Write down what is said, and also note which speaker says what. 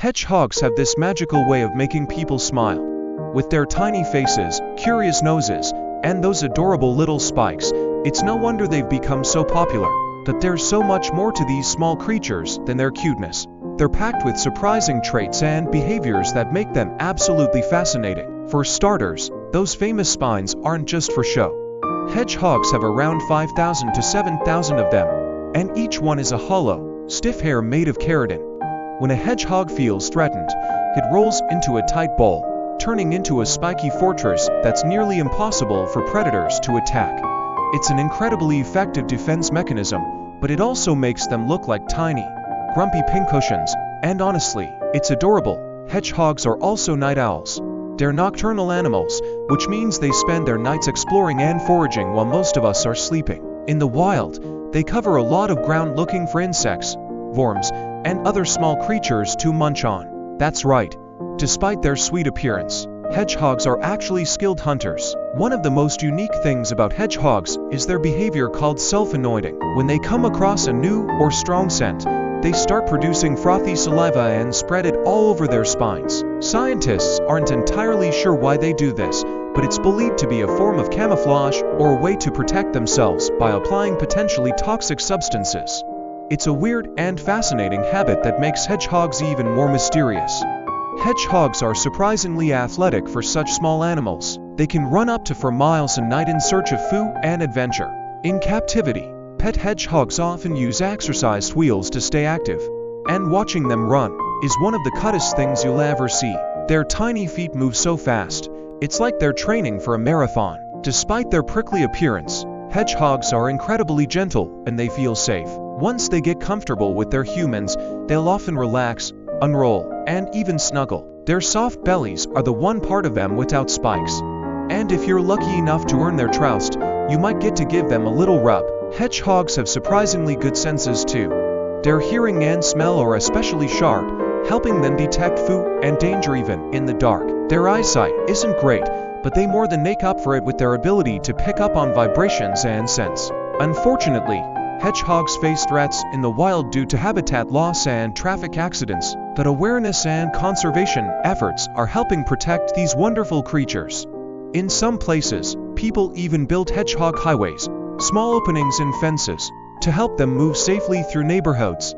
Speaker 1: Hedgehogs have this magical way of making people smile. With their tiny faces, curious noses, and those adorable little spikes, it's no wonder they've become so popular. But there's so much more to these small creatures than their cuteness. They're packed with surprising traits and behaviors that make them absolutely fascinating. For starters, those famous spines aren't just for show. Hedgehogs have around 5,000 to 7,000 of them, and each one is a hollow, stiff hair made of keratin. When a hedgehog feels threatened, it rolls into a tight ball, turning into a spiky fortress that's nearly impossible for predators to attack. It's an incredibly effective defense mechanism, but it also makes them look like tiny, grumpy pincushions, and honestly, it's adorable. Hedgehogs are also night owls. They're nocturnal animals, which means they spend their nights exploring and foraging while most of us are sleeping. In the wild, they cover a lot of ground looking for insects, worms, and other small creatures to munch on. That's right. Despite their sweet appearance, hedgehogs are actually skilled hunters. One of the most unique things about hedgehogs is their behavior called self-anointing. When they come across a new or strong scent, they start producing frothy saliva and spread it all over their spines. Scientists aren't entirely sure why they do this, but it's believed to be a form of camouflage or a way to protect themselves by applying potentially toxic substances. It's a weird and fascinating habit that makes hedgehogs even more mysterious. Hedgehogs are surprisingly athletic for such small animals. They can run up to 4 miles a night in search of food and adventure. In captivity, pet hedgehogs often use exercise wheels to stay active, and watching them run is one of the cutest things you'll ever see. Their tiny feet move so fast, it's like they're training for a marathon. Despite their prickly appearance, hedgehogs are incredibly gentle and they feel safe. Once they get comfortable with their humans, they'll often relax, unroll, and even snuggle. Their soft bellies are the one part of them without spikes. And if you're lucky enough to earn their trust, you might get to give them a little rub. Hedgehogs have surprisingly good senses too. Their hearing and smell are especially sharp, helping them detect food and danger even in the dark. Their eyesight isn't great, but they more than make up for it with their ability to pick up on vibrations and scents. Unfortunately, hedgehogs face threats in the wild due to habitat loss and traffic accidents, but awareness and conservation efforts are helping protect these wonderful creatures. In some places, people even built hedgehog highways, small openings in fences, to help them move safely through neighborhoods.